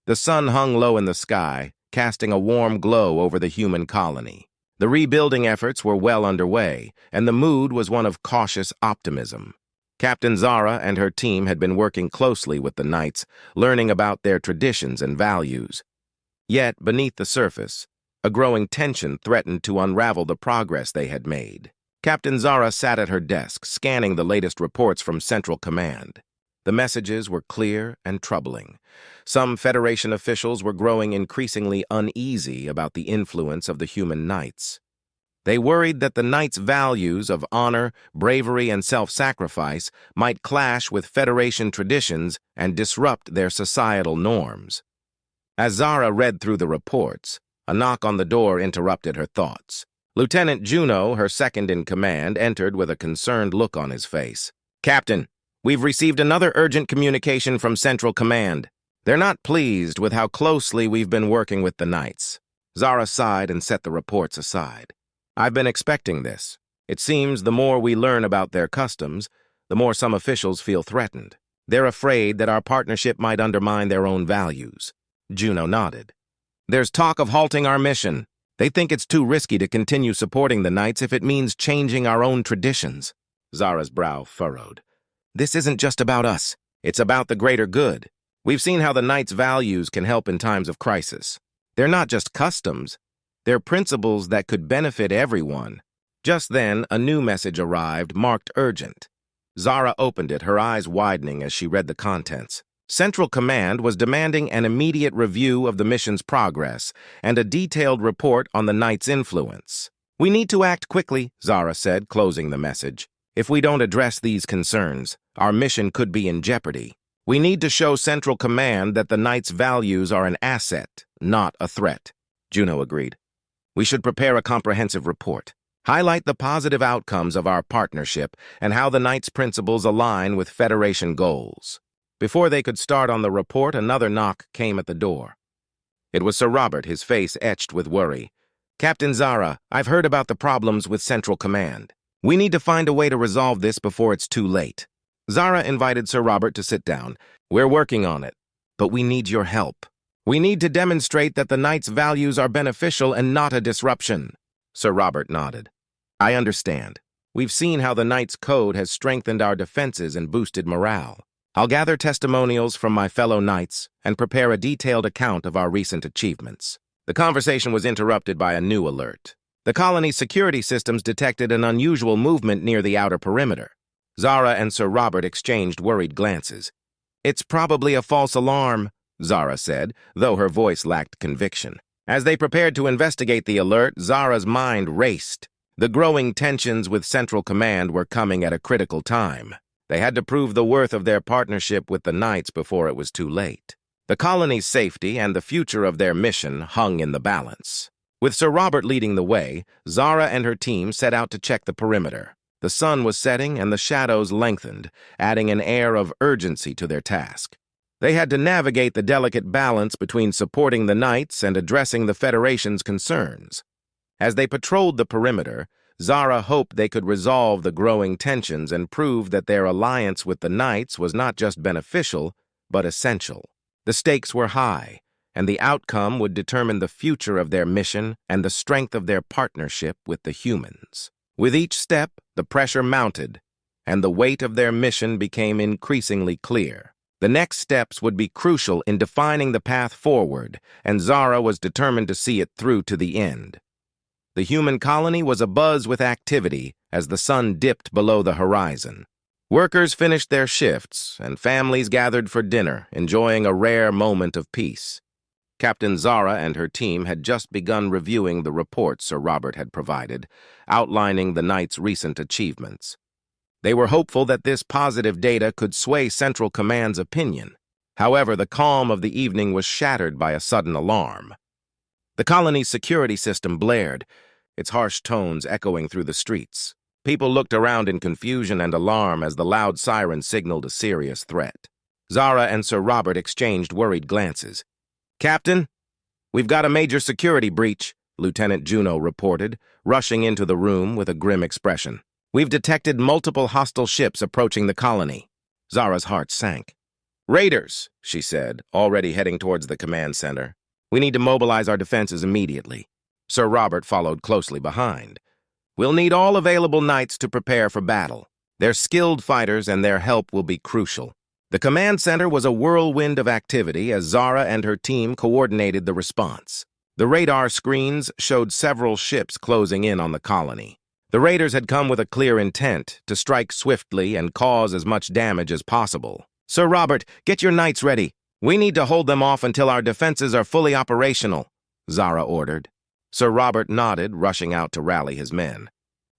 The sun hung low in the sky, casting a warm glow over the human colony. The rebuilding efforts were well underway, and the mood was one of cautious optimism. Captain Zara and her team had been working closely with the Knights, learning about their traditions and values. Yet, beneath the surface, a growing tension threatened to unravel the progress they had made. Captain Zara sat at her desk, scanning the latest reports from Central Command. The messages were clear and troubling. Some Federation officials were growing increasingly uneasy about the influence of the human Knights. They worried that the Knights' values of honor, bravery, and self-sacrifice might clash with Federation traditions and disrupt their societal norms. As Zara read through the reports, a knock on the door interrupted her thoughts. Lieutenant Juno, her second-in-command, entered with a concerned look on his face. "Captain, we've received another urgent communication from Central Command. They're not pleased with how closely we've been working with the Knights." Zara sighed and set the reports aside. "I've been expecting this. It seems the more we learn about their customs, the more some officials feel threatened. They're afraid that our partnership might undermine their own values." Juno nodded. "There's talk of halting our mission. They think it's too risky to continue supporting the Knights if it means changing our own traditions." Zara's brow furrowed. "This isn't just about us. It's about the greater good. We've seen how the Knights' values can help in times of crisis. They're not just customs. They're principles that could benefit everyone." Just then, a new message arrived, marked urgent. Zara opened it, her eyes widening as she read the contents. Central Command was demanding an immediate review of the mission's progress and a detailed report on the Knights' influence. "We need to act quickly," Zara said, closing the message. "If we don't address these concerns, our mission could be in jeopardy. We need to show Central Command that the Knights' values are an asset, not a threat." Juno agreed. "We should prepare a comprehensive report. Highlight the positive outcomes of our partnership and how the Knights' principles align with Federation goals." Before they could start on the report, another knock came at the door. It was Sir Robert, his face etched with worry. "Captain Zara, I've heard about the problems with Central Command. We need to find a way to resolve this before it's too late." Zara invited Sir Robert to sit down. "We're working on it, but we need your help. We need to demonstrate that the Knights' values are beneficial and not a disruption." Sir Robert nodded. "I understand. We've seen how the Knights' Code has strengthened our defenses and boosted morale. I'll gather testimonials from my fellow Knights and prepare a detailed account of our recent achievements." The conversation was interrupted by a new alert. The colony's security systems detected an unusual movement near the outer perimeter. Zara and Sir Robert exchanged worried glances. "It's probably a false alarm," Zara said, though her voice lacked conviction. As they prepared to investigate the alert, Zara's mind raced. The growing tensions with Central Command were coming at a critical time. They had to prove the worth of their partnership with the Knights before it was too late. The colony's safety and the future of their mission hung in the balance. With Sir Robert leading the way, Zara and her team set out to check the perimeter. The sun was setting and the shadows lengthened, adding an air of urgency to their task. They had to navigate the delicate balance between supporting the Knights and addressing the Federation's concerns. As they patrolled the perimeter, Zara hoped they could resolve the growing tensions and prove that their alliance with the Knights was not just beneficial, but essential. The stakes were high, and the outcome would determine the future of their mission and the strength of their partnership with the humans. With each step, the pressure mounted, and the weight of their mission became increasingly clear. The next steps would be crucial in defining the path forward, and Zara was determined to see it through to the end. The human colony was abuzz with activity as the sun dipped below the horizon. Workers finished their shifts, and families gathered for dinner, enjoying a rare moment of peace. Captain Zara and her team had just begun reviewing the reports Sir Robert had provided, outlining the Knights' recent achievements. They were hopeful that this positive data could sway Central Command's opinion. However, the calm of the evening was shattered by a sudden alarm. The colony's security system blared, its harsh tones echoing through the streets. People looked around in confusion and alarm as the loud siren signaled a serious threat. Zara and Sir Robert exchanged worried glances. "Captain, we've got a major security breach," Lieutenant Juno reported, rushing into the room with a grim expression. "We've detected multiple hostile ships approaching the colony." Zara's heart sank. "Raiders," she said, already heading towards the command center. "We need to mobilize our defenses immediately." Sir Robert followed closely behind. "We'll need all available knights to prepare for battle. They're skilled fighters and their help will be crucial." The command center was a whirlwind of activity as Zara and her team coordinated the response. The radar screens showed several ships closing in on the colony. The raiders had come with a clear intent to strike swiftly and cause as much damage as possible. "Sir Robert, get your knights ready. We need to hold them off until our defenses are fully operational," Zara ordered. Sir Robert nodded, rushing out to rally his men.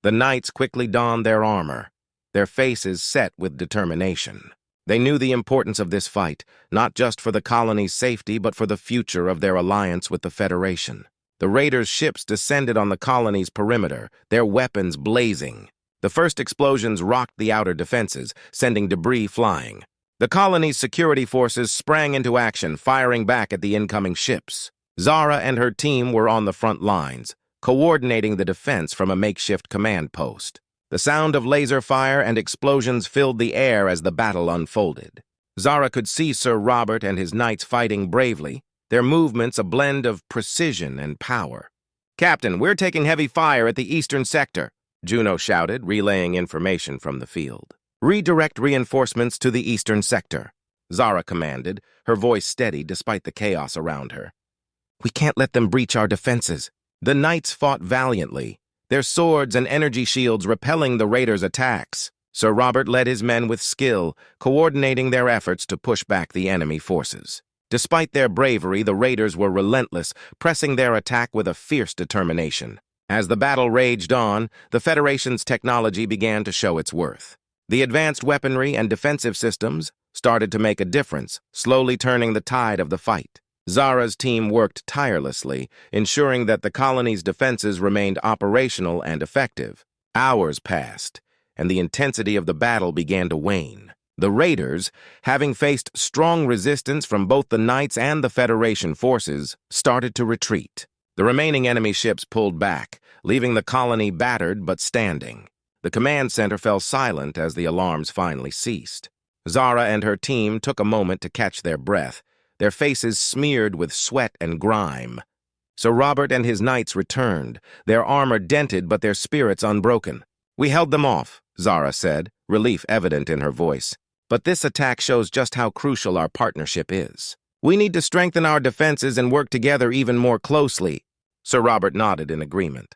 The knights quickly donned their armor, their faces set with determination. They knew the importance of this fight, not just for the colony's safety, but for the future of their alliance with the Federation. The raiders' ships descended on the colony's perimeter, their weapons blazing. The first explosions rocked the outer defenses, sending debris flying. The colony's security forces sprang into action, firing back at the incoming ships. Zara and her team were on the front lines, coordinating the defense from a makeshift command post. The sound of laser fire and explosions filled the air as the battle unfolded. Zara could see Sir Robert and his knights fighting bravely, their movements a blend of precision and power. "Captain, we're taking heavy fire at the eastern sector," Juno shouted, relaying information from the field. "Redirect reinforcements to the eastern sector," Zara commanded, her voice steady despite the chaos around her. "We can't let them breach our defenses." The knights fought valiantly, their swords and energy shields repelling the raiders' attacks. Sir Robert led his men with skill, coordinating their efforts to push back the enemy forces. Despite their bravery, the raiders were relentless, pressing their attack with a fierce determination. As the battle raged on, the Federation's technology began to show its worth. The advanced weaponry and defensive systems started to make a difference, slowly turning the tide of the fight. Zara's team worked tirelessly, ensuring that the colony's defenses remained operational and effective. Hours passed, and the intensity of the battle began to wane. The raiders, having faced strong resistance from both the Knights and the Federation forces, started to retreat. The remaining enemy ships pulled back, leaving the colony battered but standing. The command center fell silent as the alarms finally ceased. Zara and her team took a moment to catch their breath, their faces smeared with sweat and grime. Sir Robert and his knights returned, their armor dented but their spirits unbroken. "We held them off," Zara said, relief evident in her voice. "But this attack shows just how crucial our partnership is. We need to strengthen our defenses and work together even more closely." Sir Robert nodded in agreement.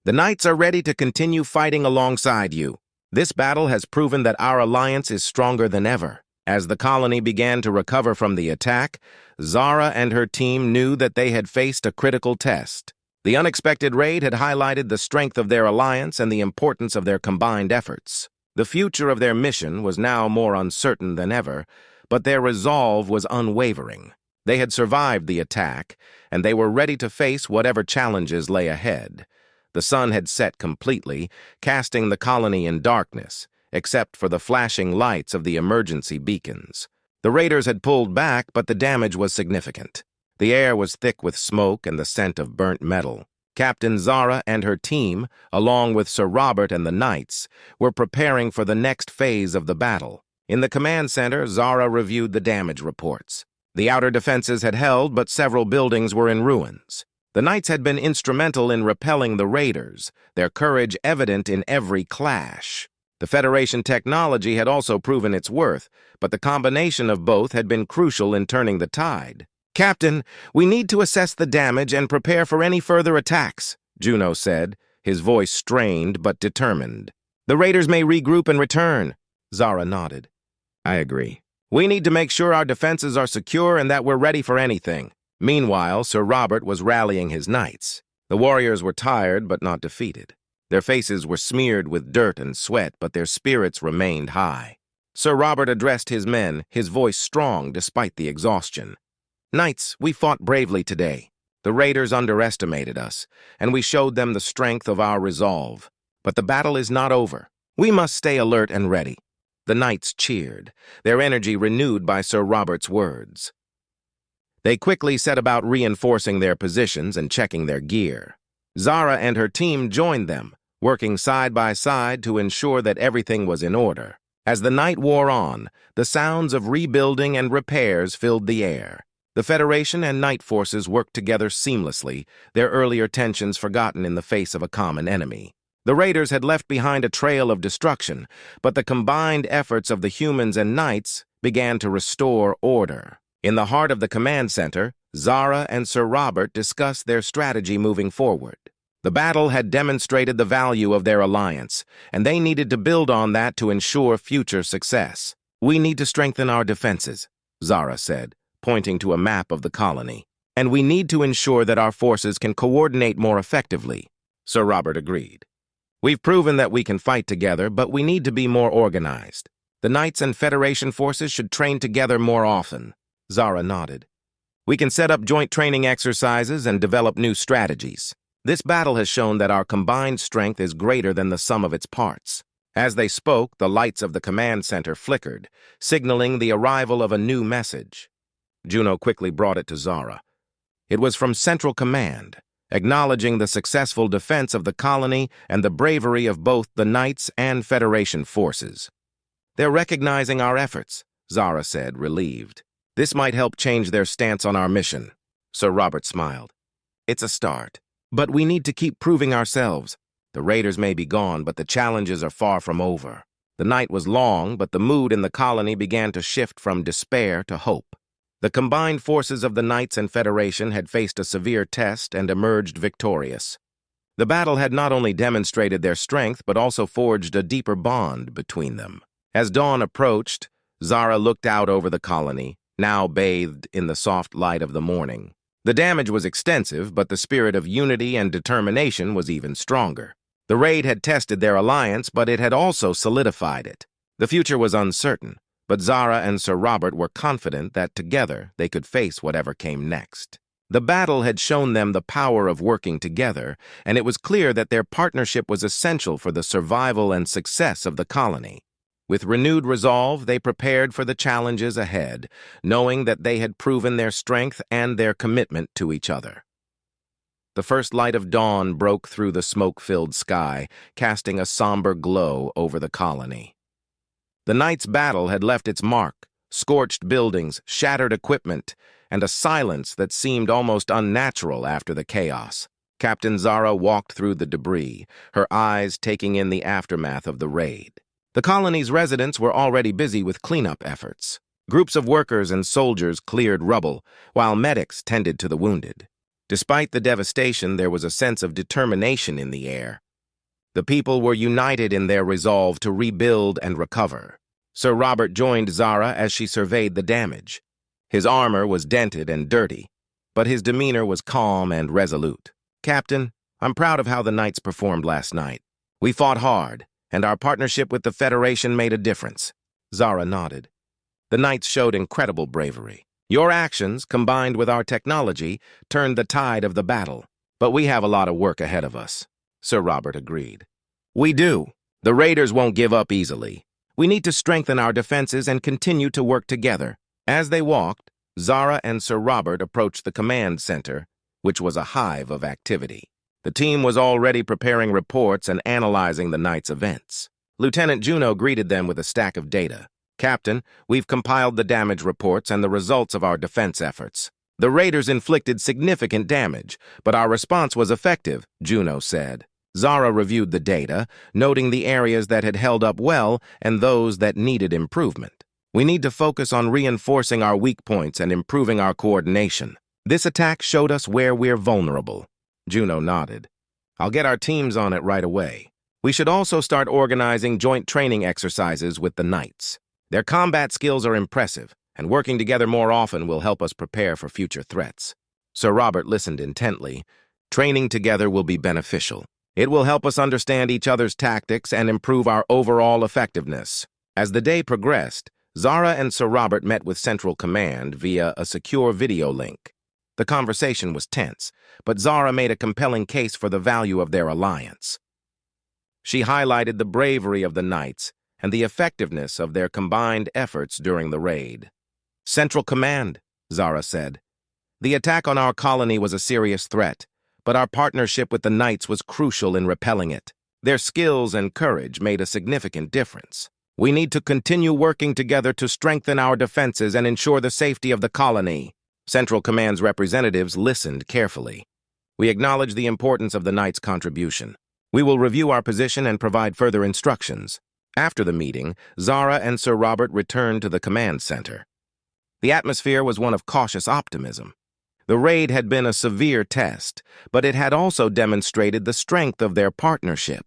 "The knights are ready to continue fighting alongside you. This battle has proven that our alliance is stronger than ever." As the colony began to recover from the attack, Zara and her team knew that they had faced a critical test. The unexpected raid had highlighted the strength of their alliance and the importance of their combined efforts. The future of their mission was now more uncertain than ever, but their resolve was unwavering. They had survived the attack, and they were ready to face whatever challenges lay ahead. The sun had set completely, casting the colony in darkness, except for the flashing lights of the emergency beacons. The raiders had pulled back, but the damage was significant. The air was thick with smoke and the scent of burnt metal. Captain Zara and her team, along with Sir Robert and the knights, were preparing for the next phase of the battle. In the command center, Zara reviewed the damage reports. The outer defenses had held, but several buildings were in ruins. The knights had been instrumental in repelling the raiders, their courage evident in every clash. The Federation technology had also proven its worth, but the combination of both had been crucial in turning the tide. "Captain, we need to assess the damage and prepare for any further attacks," Juno said, his voice strained but determined. "The raiders may regroup and return." Zara nodded. "I agree. We need to make sure our defenses are secure and that we're ready for anything." Meanwhile, Sir Robert was rallying his knights. The warriors were tired but not defeated. Their faces were smeared with dirt and sweat, but their spirits remained high. Sir Robert addressed his men, his voice strong despite the exhaustion. "Knights, we fought bravely today. The raiders underestimated us, and we showed them the strength of our resolve. But the battle is not over. We must stay alert and ready." The knights cheered, their energy renewed by Sir Robert's words. They quickly set about reinforcing their positions and checking their gear. Zara and her team joined them, working side by side to ensure that everything was in order. As the night wore on, the sounds of rebuilding and repairs filled the air. The Federation and Night forces worked together seamlessly, their earlier tensions forgotten in the face of a common enemy. The Raiders had left behind a trail of destruction, but the combined efforts of the humans and Knights began to restore order. In the heart of the command center, Zara and Sir Robert discussed their strategy moving forward. The battle had demonstrated the value of their alliance, and they needed to build on that to ensure future success. "We need to strengthen our defenses," Zara said, pointing to a map of the colony. "And we need to ensure that our forces can coordinate more effectively," Sir Robert agreed. "We've proven that we can fight together, but we need to be more organized. The Knights and Federation forces should train together more often." Zara nodded. "We can set up joint training exercises and develop new strategies. This battle has shown that our combined strength is greater than the sum of its parts." As they spoke, the lights of the command center flickered, signaling the arrival of a new message. Juno quickly brought it to Zara. It was from Central Command, acknowledging the successful defense of the colony and the bravery of both the Knights and Federation forces. "They're recognizing our efforts," Zara said, relieved. "This might help change their stance on our mission." Sir Robert smiled. "It's a start. But we need to keep proving ourselves. The Raiders may be gone, but the challenges are far from over." The night was long, but the mood in the colony began to shift from despair to hope. The combined forces of the Knights and Federation had faced a severe test and emerged victorious. The battle had not only demonstrated their strength, but also forged a deeper bond between them. As dawn approached, Zara looked out over the colony, now bathed in the soft light of the morning. The damage was extensive, but the spirit of unity and determination was even stronger. The raid had tested their alliance, but it had also solidified it. The future was uncertain, but Zara and Sir Robert were confident that together they could face whatever came next. The battle had shown them the power of working together, and it was clear that their partnership was essential for the survival and success of the colony. With renewed resolve, they prepared for the challenges ahead, knowing that they had proven their strength and their commitment to each other. The first light of dawn broke through the smoke-filled sky, casting a somber glow over the colony. The night's battle had left its mark: scorched buildings, shattered equipment, and a silence that seemed almost unnatural after the chaos. Captain Zara walked through the debris, her eyes taking in the aftermath of the raid. The colony's residents were already busy with cleanup efforts. Groups of workers and soldiers cleared rubble, while medics tended to the wounded. Despite the devastation, there was a sense of determination in the air. The people were united in their resolve to rebuild and recover. Sir Robert joined Zara as she surveyed the damage. His armor was dented and dirty, but his demeanor was calm and resolute. "Captain, I'm proud of how the Knights performed last night. We fought hard, and our partnership with the Federation made a difference." Zara nodded. "The Knights showed incredible bravery. Your actions, combined with our technology, turned the tide of the battle. But we have a lot of work ahead of us," Sir Robert agreed. "We do. The Raiders won't give up easily. We need to strengthen our defenses and continue to work together." As they walked, Zara and Sir Robert approached the command center, which was a hive of activity. The team was already preparing reports and analyzing the night's events. Lieutenant Juno greeted them with a stack of data. "Captain, we've compiled the damage reports and the results of our defense efforts. The Raiders inflicted significant damage, but our response was effective," Juno said. Zara reviewed the data, noting the areas that had held up well and those that needed improvement. "We need to focus on reinforcing our weak points and improving our coordination. This attack showed us where we're vulnerable." Juno nodded. "I'll get our teams on it right away. We should also start organizing joint training exercises with the Knights. Their combat skills are impressive, and working together more often will help us prepare for future threats." Sir Robert listened intently. "Training together will be beneficial. It will help us understand each other's tactics and improve our overall effectiveness." As the day progressed, Zara and Sir Robert met with Central Command via a secure video link. The conversation was tense, but Zara made a compelling case for the value of their alliance. She highlighted the bravery of the Knights and the effectiveness of their combined efforts during the raid. "Central Command," Zara said. "The attack on our colony was a serious threat, but our partnership with the Knights was crucial in repelling it. Their skills and courage made a significant difference. We need to continue working together to strengthen our defenses and ensure the safety of the colony. Central Command's representatives listened carefully. We acknowledge the importance of the Knight's contribution. We will review our position and provide further instructions. After the meeting, Zara and Sir Robert returned to the command center. The atmosphere was one of cautious optimism. The raid had been a severe test, but it had also demonstrated the strength of their partnership.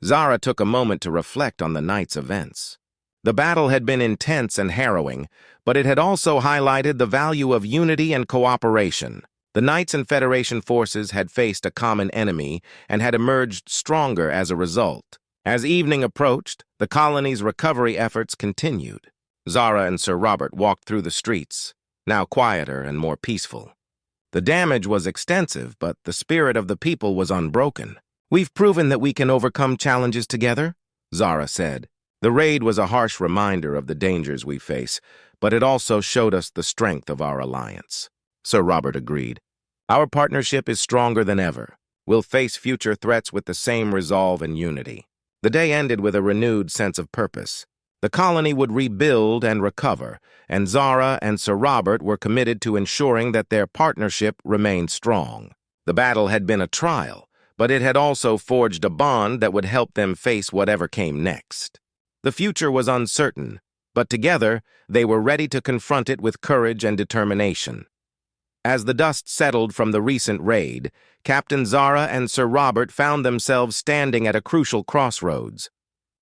Zara took a moment to reflect on the night's events. The battle had been intense and harrowing, but it had also highlighted the value of unity and cooperation. The Knights and Federation forces had faced a common enemy and had emerged stronger as a result. As evening approached, the colony's recovery efforts continued. Zara and Sir Robert walked through the streets, now quieter and more peaceful. The damage was extensive, but the spirit of the people was unbroken. "We've proven that we can overcome challenges together," Zara said. The raid was a harsh reminder of the dangers we face, but it also showed us the strength of our alliance. Sir Robert agreed. "Our partnership is stronger than ever. We'll face future threats with the same resolve and unity." The day ended with a renewed sense of purpose. The colony would rebuild and recover, and Zara and Sir Robert were committed to ensuring that their partnership remained strong. The battle had been a trial, but it had also forged a bond that would help them face whatever came next. The future was uncertain, but together they were ready to confront it with courage and determination. As the dust settled from the recent raid, Captain Zara and Sir Robert found themselves standing at a crucial crossroads.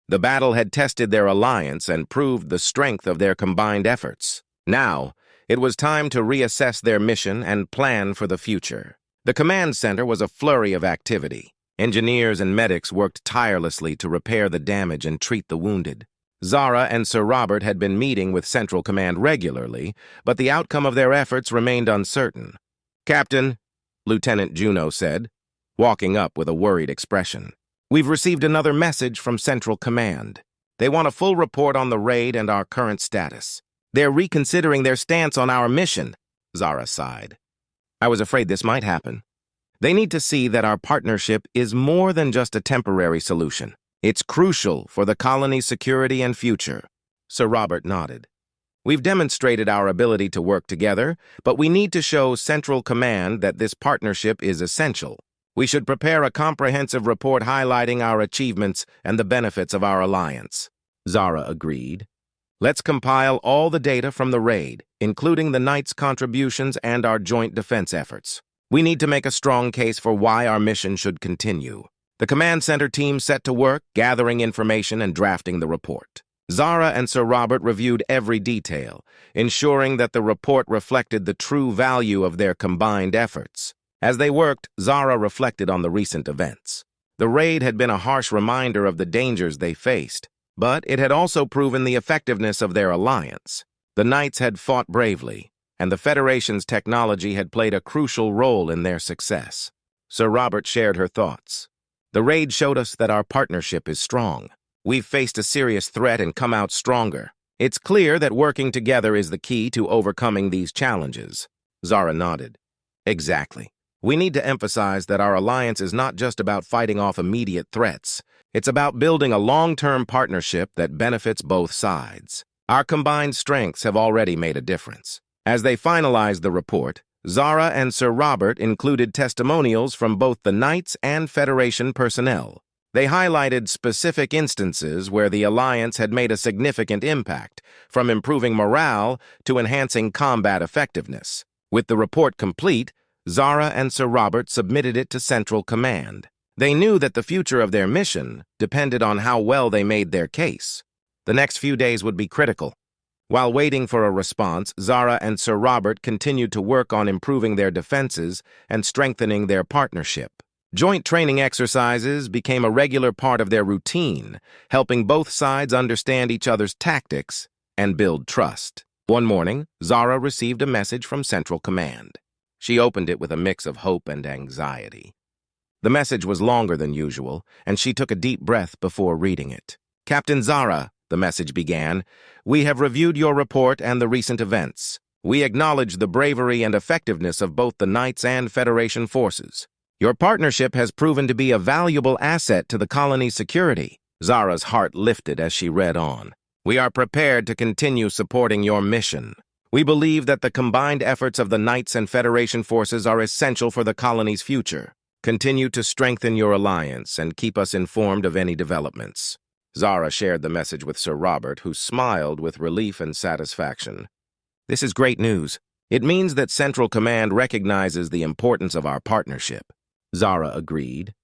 The battle had tested their alliance and proved the strength of their combined efforts. Now, it was time to reassess their mission and plan for the future. The command center was a flurry of activity. Engineers and medics worked tirelessly to repair the damage and treat the wounded. Zara and Sir Robert had been meeting with Central Command regularly, but the outcome of their efforts remained uncertain. "Captain," Lieutenant Juno said, walking up with a worried expression, "we've received another message from Central Command. They want a full report on the raid and our current status. They're reconsidering their stance on our mission," Zara sighed. "I was afraid this might happen. They need to see that our partnership is more than just a temporary solution. It's crucial for the colony's security and future." Sir Robert nodded. "We've demonstrated our ability to work together, but we need to show Central Command that this partnership is essential. We should prepare a comprehensive report highlighting our achievements and the benefits of our alliance." Zara agreed. "Let's compile all the data from the raid, including the Knights' contributions and our joint defense efforts. We need to make a strong case for why our mission should continue." The command center team set to work, gathering information and drafting the report. Zara and Sir Robert reviewed every detail, ensuring that the report reflected the true value of their combined efforts. As they worked, Zara reflected on the recent events. The raid had been a harsh reminder of the dangers they faced, but it had also proven the effectiveness of their alliance. The Knights had fought bravely, and the Federation's technology had played a crucial role in their success. Sir Robert shared her thoughts. "The raid showed us that our partnership is strong. We've faced a serious threat and come out stronger. It's clear that working together is the key to overcoming these challenges." Zara nodded. "Exactly. We need to emphasize that our alliance is not just about fighting off immediate threats. It's about building a long-term partnership that benefits both sides. Our combined strengths have already made a difference." As they finalized the report, Zara and Sir Robert included testimonials from both the Knights and Federation personnel. They highlighted specific instances where the alliance had made a significant impact, from improving morale to enhancing combat effectiveness. With the report complete, Zara and Sir Robert submitted it to Central Command. They knew that the future of their mission depended on how well they made their case. The next few days would be critical. While waiting for a response, Zara and Sir Robert continued to work on improving their defenses and strengthening their partnership. Joint training exercises became a regular part of their routine, helping both sides understand each other's tactics and build trust. One morning, Zara received a message from Central Command. She opened it with a mix of hope and anxiety. The message was longer than usual, and she took a deep breath before reading it. "Captain Zara," the message began, "we have reviewed your report and the recent events. We acknowledge the bravery and effectiveness of both the Knights and Federation forces. Your partnership has proven to be a valuable asset to the colony's security." Zara's heart lifted as she read on. We are prepared to continue supporting your mission. We believe that the combined efforts of the Knights and Federation forces are essential for the colony's future. Continue to strengthen your alliance and keep us informed of any developments." Zara shared the message with Sir Robert, who smiled with relief and satisfaction. "This is great news. It means that Central Command recognizes the importance of our partnership." Zara agreed.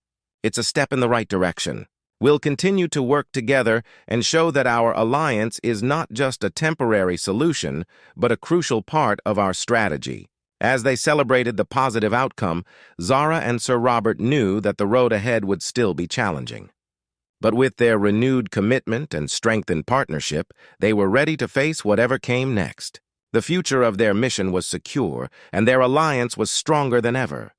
"It's a step in the right direction. We'll continue to work together and show that our alliance is not just a temporary solution, but a crucial part of our strategy." As they celebrated the positive outcome, Zara and Sir Robert knew that the road ahead would still be challenging. But with their renewed commitment and strengthened partnership, they were ready to face whatever came next. The future of their mission was secure, and their alliance was stronger than ever.